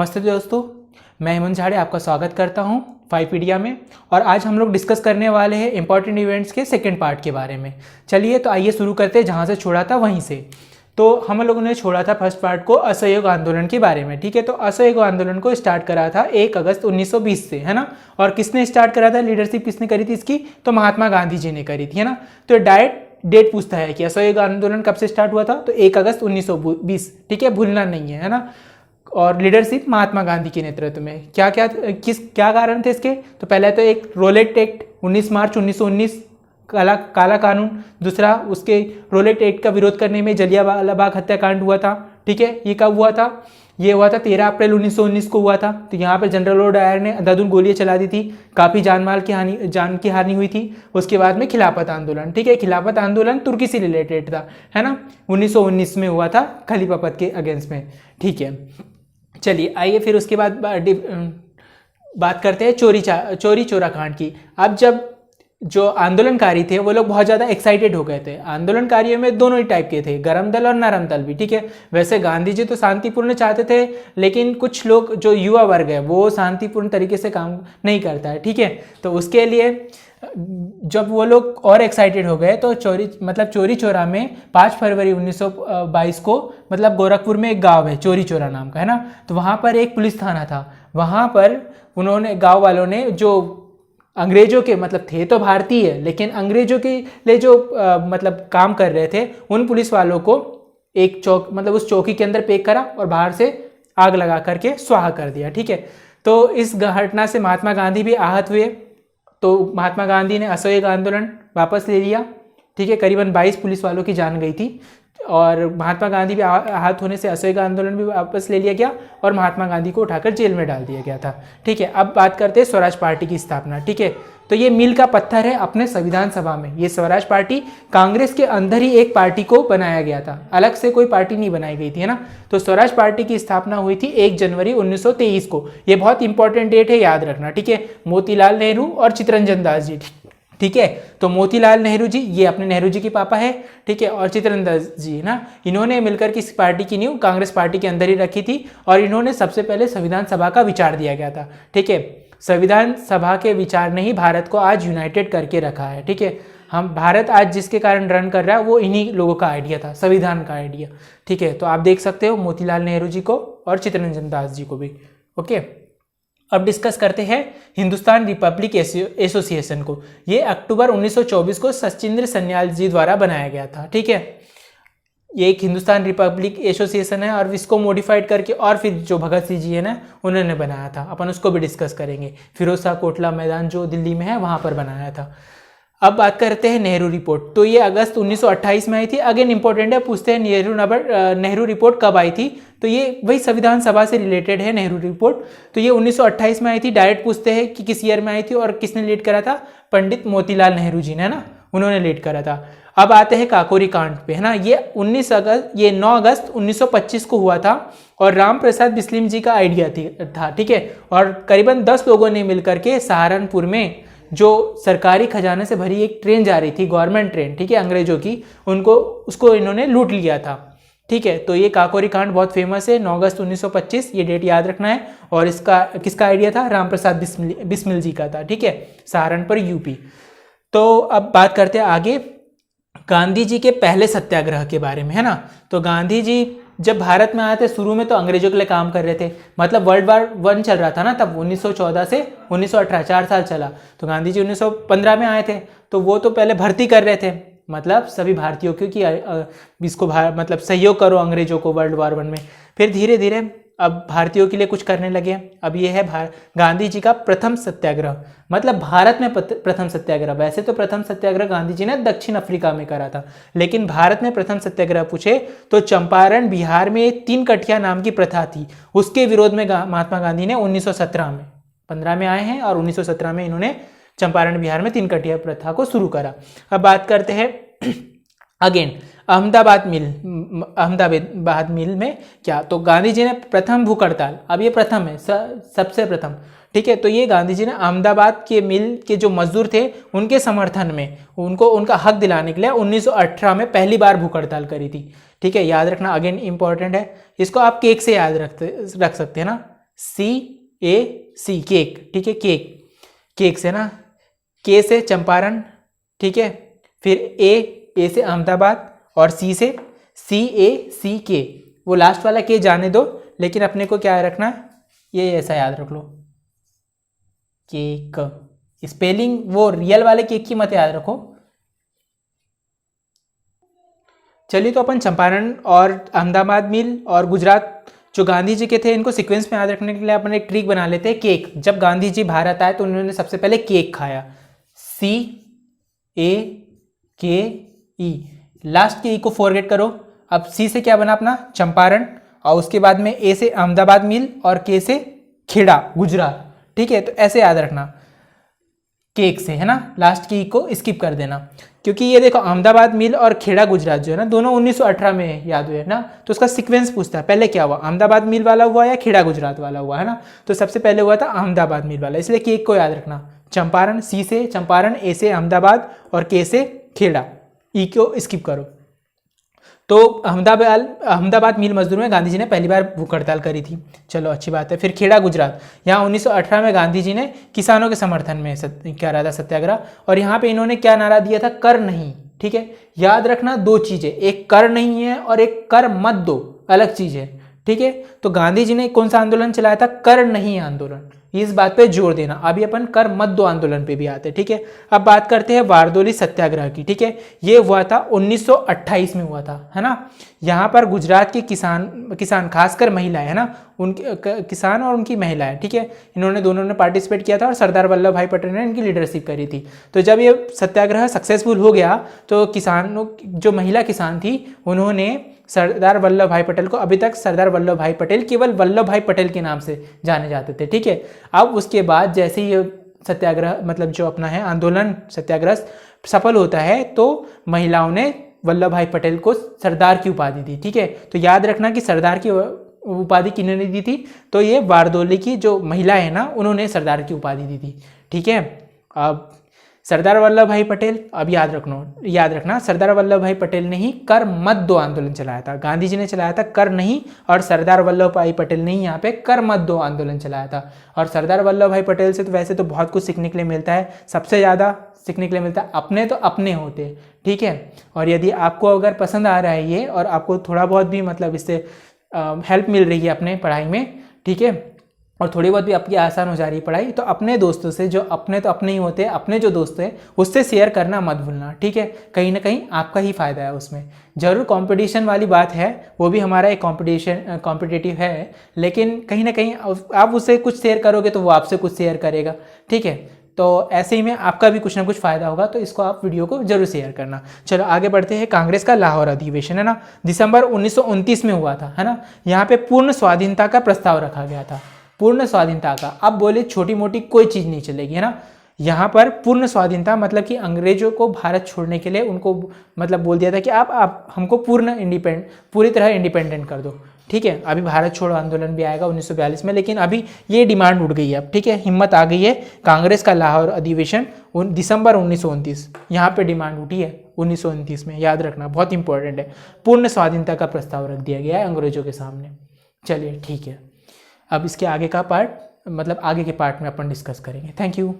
नमस्ते दोस्तों, मैं हेमंत झाड़े आपका स्वागत करता हूं फाइवपीडिया में। और आज हम लोग डिस्कस करने वाले हैं इंपॉर्टेंट इवेंट्स के सेकंड पार्ट के बारे में। चलिए तो आइए शुरू करते हैं जहां से छोड़ा था वहीं से। तो हम लोगों ने छोड़ा था फर्स्ट पार्ट को असहयोग आंदोलन के बारे में। ठीक है, तो असहयोग आंदोलन को स्टार्ट करा था 1 अगस्त 1920 से, है ना। और किसने स्टार्ट करा था, लीडरशिप किसने करी थी इसकी, तो महात्मा गांधी जी ने करी थी, है ना। तो डायरेक्ट डेट पूछता है कि असहयोग आंदोलन कब से स्टार्ट हुआ था, तो 1 अगस्त 1920। ठीक है, भूलना नहीं है ना। और लीडरशिप महात्मा गांधी के नेतृत्व में। क्या कारण थे इसके, तो पहले तो एक रोलेट एक्ट 19 मार्च 1919 काला कानून। दूसरा, उसके रोलेट एक्ट का विरोध करने में जलियांवाला बाग हत्याकांड हुआ था। ठीक है, ये कब हुआ था, ये हुआ था 13 अप्रैल 1919 को हुआ था। तो यहाँ पर जनरल लॉ डायर ने अंधाधुंध गोलियां चला दी थी, काफ़ी जान की हानि हुई थी। उसके बाद में खिलाफत आंदोलन। ठीक है, खिलाफत आंदोलन तुर्की से रिलेटेड था, है ना। 1919 में हुआ था खलीफापद के अगेंस्ट में। ठीक है, चलिए आइए फिर उसके बाद बात करते हैं चोरी चोरा कांड की। अब जब जो आंदोलनकारी थे वो लोग बहुत ज़्यादा एक्साइटेड हो गए थे। आंदोलनकारियों में दोनों ही टाइप के थे, गरम दल और नरम दल भी। ठीक है, वैसे गांधी जी तो शांतिपूर्ण चाहते थे, लेकिन कुछ लोग जो युवा वर्ग है वो शांतिपूर्ण तरीके से काम नहीं करता है। ठीक है, तो उसके लिए जब वो लोग और एक्साइटेड हो गए तो चोरी चोरा में 5 फरवरी 1922 को, मतलब गोरखपुर में एक गांव है चोरी चोरा नाम का, है ना। तो वहाँ पर एक पुलिस थाना था। वहाँ पर उन्होंने, गांव वालों ने, जो अंग्रेजों के, मतलब थे तो भारतीय लेकिन अंग्रेजों के लिए जो मतलब काम कर रहे थे, उन पुलिस वालों को एक उस चौकी के अंदर पैक करा और बाहर से आग लगा करके स्वाहा कर दिया। ठीक है, तो इस घटना से महात्मा गांधी भी आहत हुए। तो महात्मा गांधी ने असहयोग आंदोलन वापस ले लिया। ठीक है, करीबन 22 पुलिस वालों की जान गई थी और महात्मा गांधी भी आहत होने से असहयोग आंदोलन भी वापस ले लिया गया और महात्मा गांधी को उठाकर जेल में डाल दिया गया था। ठीक है, अब बात करते हैं स्वराज पार्टी की स्थापना। ठीक है, तो ये मील का पत्थर है अपने संविधान सभा में। ये स्वराज पार्टी कांग्रेस के अंदर ही एक पार्टी को बनाया गया था, अलग से कोई पार्टी नहीं बनाई गई थी, है ना। तो स्वराज पार्टी की स्थापना हुई थी 1 जनवरी 1923 को। ये बहुत इंपॉर्टेंट डेट है, याद रखना। ठीक है, मोतीलाल नेहरू और चित्तरंजन दास जी। ठीक है, तो मोतीलाल नेहरू जी, ये अपने नेहरू जी के पापा है। ठीक है, और चित्तरंजन दास जी ना, इन्होंने मिलकर किस पार्टी की नींव कांग्रेस पार्टी के अंदर ही रखी थी। और इन्होंने सबसे पहले संविधान सभा का विचार दिया गया था। ठीक है, संविधान सभा के विचार ने ही भारत को आज यूनाइटेड करके रखा है। ठीक है, हम भारत आज जिसके कारण रन कर रहा है वो इन्हीं लोगों का आइडिया था, संविधान का आइडिया। ठीक है, तो आप देख सकते हो मोतीलाल नेहरू जी को और चित्तरंजन दास जी को भी। ओके, अब डिस्कस करते हैं हिंदुस्तान रिपब्लिक एसोसिएशन को। ये अक्टूबर 1924 को सचिंद्र सन्याल जी द्वारा बनाया गया था। ठीक है, ये एक हिंदुस्तान रिपब्लिक एसोसिएशन है और इसको मॉडिफाइड करके और फिर जो भगत सिंह जी है ना, उन्होंने बनाया था। अपन उसको भी डिस्कस करेंगे। फिरोज शाह कोटला मैदान जो दिल्ली में है वहाँ पर बनाया था। अब बात करते हैं नेहरू रिपोर्ट। तो ये अगस्त 1928 में आई थी। अगेन इंपॉर्टेंट है, पूछते हैं नेहरू रिपोर्ट कब आई थी, तो ये वही संविधान सभा से रिलेटेड है नेहरू रिपोर्ट। तो ये 1928 में आई थी। डायरेक्ट पूछते हैं कि किस ईयर में आई थी और किसने लीड करा था, पंडित मोतीलाल नेहरू जी ने, है ना, उन्होंने लीड करा था। अब आते हैं काकोरी कांड पे, है ना। ये 9 अगस्त 1925 को हुआ था और राम प्रसाद बिस्मिल जी का आइडिया था। ठीक है, और करीबन 10 लोगों ने मिलकर के सहारनपुर में जो सरकारी खजाने से भरी एक ट्रेन जा रही थी, गवर्नमेंट ट्रेन, ठीक है, अंग्रेजों की, उसको इन्होंने लूट लिया था। ठीक है, तो ये काकोरी कांड बहुत फेमस है। 9 अगस्त 1925, ये डेट याद रखना है। और इसका किसका आइडिया था, राम प्रसाद बिस्मिल जी का था। ठीक है, सहारनपुर यूपी। तो अब बात करते हैं आगे गांधी जी के पहले सत्याग्रह के बारे में, है ना। तो गांधी जी जब भारत में आए थे, शुरू में तो अंग्रेजों के लिए काम कर रहे थे, मतलब वर्ल्ड वार 1 चल रहा था ना तब, 1914 से 1918, 4 साल चला। तो गांधी जी 1915 में आए थे, तो वो तो पहले भर्ती कर रहे थे, मतलब सभी भारतीयों को कि इसको मतलब सहयोग करो अंग्रेजों को वर्ल्ड वार 1 में। फिर धीरे धीरे अब भारतीयों के लिए कुछ करने लगे। अब ये है गांधी जी का प्रथम सत्याग्रह, मतलब भारत में प्रथम सत्याग्रह। वैसे तो प्रथम सत्याग्रह गांधी जी ने दक्षिण अफ्रीका में करा था, लेकिन भारत में प्रथम सत्याग्रह पूछे तो चंपारण बिहार में 3 कठिया नाम की प्रथा थी, उसके विरोध में महात्मा गांधी ने 1917 में, 15 में आए हैं और 1917 में इन्होंने चंपारण बिहार में 3 कठिया प्रथा को शुरू करा। अब बात करते हैं अगेन अहमदाबाद मिल में क्या, तो गांधी जी ने प्रथम भूख हड़ताल, अब ये प्रथम है, सबसे प्रथम। ठीक है, तो ये गांधी जी ने अहमदाबाद के मिल के जो मजदूर थे उनके समर्थन में, उनको उनका हक दिलाने के लिए 1918 में पहली बार भूख हड़ताल करी थी। ठीक है, याद रखना, अगेन इंपॉर्टेंट है, इसको आप केक से याद रख सकते हैं ना, CAC केक, ठीक है, केक से ना, के से चंपारण, ठीक है, फिर ए से अहमदाबाद और सी से CACK। वो लास्ट वाला के जाने दो, लेकिन अपने को क्या रखना, ये ऐसा याद रख लो, केक। स्पेलिंग वो रियल वाले केक की मत याद रखो। चलिए तो अपन चंपारण और अहमदाबाद मिल और गुजरात जो गांधी जी के थे, इनको सीक्वेंस में याद रखने के लिए अपन एक ट्रिक बना लेते हैं। केक, जब गांधी जी भारत आए तो उन्होंने सबसे पहले केक खाया, CAKE। लास्ट के ई को फॉरगेट करो। अब सी से क्या बना अपना, चंपारण, और उसके बाद में ए से अहमदाबाद मिल और के से खेड़ा, गुजरात, ठीक है। तो ऐसे याद रखना, केक से, है ना, लास्ट की ई को स्किप कर देना, क्योंकि ये देखो अहमदाबाद मिल और खेड़ा गुजरात जो है ना, दोनों 1918 में याद हुए ना, तो उसका सीक्वेंस पूछता है पहले क्या हुआ, अहमदाबाद मिल वाला हुआ या खेड़ा गुजरात वाला हुआ, है ना। तो सबसे पहले हुआ था अहमदाबाद मिल वाला, इसलिए केक को याद रखना। चंपारण, सी से चंपारण, ए से अहमदाबाद और के से खेड़ा, ई को स्किप करो। तो अहमदाबाद मिल मजदूर में गांधी जी ने पहली बार भूख हड़ताल करी थी, चलो अच्छी बात है। फिर खेड़ा गुजरात, यहाँ 1918 में गांधी जी ने किसानों के समर्थन में क्या रहा था, सत्याग्रह। और यहाँ पे इन्होंने क्या नारा दिया था, कर नहीं, ठीक है। याद रखना दो चीजें, एक कर नहीं है और एक कर मत दो, अलग चीज है, ठीक है। तो गांधी जी ने कौन सा आंदोलन चलाया था, कर नहीं आंदोलन, इस बात पे जोर देना। अभी अपन कर मत दो आंदोलन पे भी आते हैं, ठीक है। अब बात करते हैं बारदोली सत्याग्रह की, ठीक है। ये हुआ था 1928 में हुआ था, है ना। यहाँ पर गुजरात के किसान खासकर महिलाएं, है ना, उनके किसान और उनकी महिलाएं, ठीक है, इन्होंने दोनों ने पार्टिसिपेट किया था और सरदार वल्लभ भाई पटेल ने इनकी लीडरशिप करी थी। तो जब ये सत्याग्रह सक्सेसफुल हो गया तो किसानों, जो महिला किसान थी, उन्होंने सरदार वल्लभ भाई पटेल को, अभी तक सरदार वल्लभ भाई पटेल केवल वल्लभ भाई पटेल के नाम से जाने जाते थे, ठीक है। अब उसके बाद जैसे ही ये सत्याग्रह, मतलब जो अपना है आंदोलन सत्याग्रह सफल होता है, तो महिलाओं ने वल्लभ भाई पटेल को सरदार की उपाधि दी, ठीक है। तो याद रखना कि सरदार की उपाधि किन्होंने दी थी, तो ये बारदोली की जो महिला है ना, उन्होंने सरदार की उपाधि दी थी, ठीक है। अब सरदार वल्लभ भाई पटेल, अब याद रखना सरदार वल्लभ भाई पटेल ने ही कर मत दो आंदोलन चलाया था। गांधी जी ने चलाया था कर नहीं, और सरदार वल्लभ भाई पटेल ने ही यहाँ पे कर मत दो आंदोलन चलाया था। और सरदार वल्लभ भाई पटेल से तो वैसे तो बहुत कुछ सीखने के लिए मिलता है, सबसे ज़्यादा सीखने के लिए मिलता है अपने तो अपने होते, ठीक है। और यदि आपको अगर पसंद आ रहा है ये, और आपको थोड़ा बहुत भी मतलब इससे हेल्प मिल रही है अपने पढ़ाई में, ठीक है, और थोड़ी बहुत भी आपकी आसान हो जा रही है पढ़ाई, तो अपने दोस्तों से, जो अपने तो अपने ही होते हैं, अपने जो दोस्त हैं उससे शेयर करना मत भूलना, ठीक है। कहीं ना कहीं आपका ही फायदा है उसमें। जरूर कंपटीशन वाली बात है, वो भी हमारा एक कॉम्पिटिटिव है, लेकिन कहीं ना कहीं आप उससे कुछ शेयर करोगे तो वो आपसे कुछ शेयर करेगा, ठीक है। तो ऐसे ही में आपका भी कुछ ना कुछ फायदा होगा, तो इसको आप वीडियो को जरूर शेयर करना। चलो आगे बढ़ते हैं। कांग्रेस का लाहौर अधिवेशन, है ना, दिसंबर 1929 में हुआ था, है ना। यहाँ पे पूर्ण स्वाधीनता का प्रस्ताव रखा गया था, पूर्ण स्वाधीनता का। अब बोले छोटी मोटी कोई चीज़ नहीं चलेगी, है ना। यहाँ पर पूर्ण स्वाधीनता मतलब कि अंग्रेजों को भारत छोड़ने के लिए उनको मतलब बोल दिया था कि आप हमको पूरी तरह इंडिपेंडेंट कर दो, ठीक है। अभी भारत छोड़ो आंदोलन भी आएगा 1942 में, लेकिन अभी ये डिमांड उठ गई है अब, ठीक है। हिम्मत आ गई है। कांग्रेस का लाहौर अधिवेशन दिसंबर 1929, यहाँ पे डिमांड उठी है 1929 में, याद रखना बहुत इंपॉर्टेंट है। पूर्ण स्वाधीनता का प्रस्ताव रख दिया गया है अंग्रेजों के सामने। चलिए ठीक है, अब इसके आगे का पार्ट, मतलब आगे के पार्ट में अपन डिस्कस करेंगे। Thank you.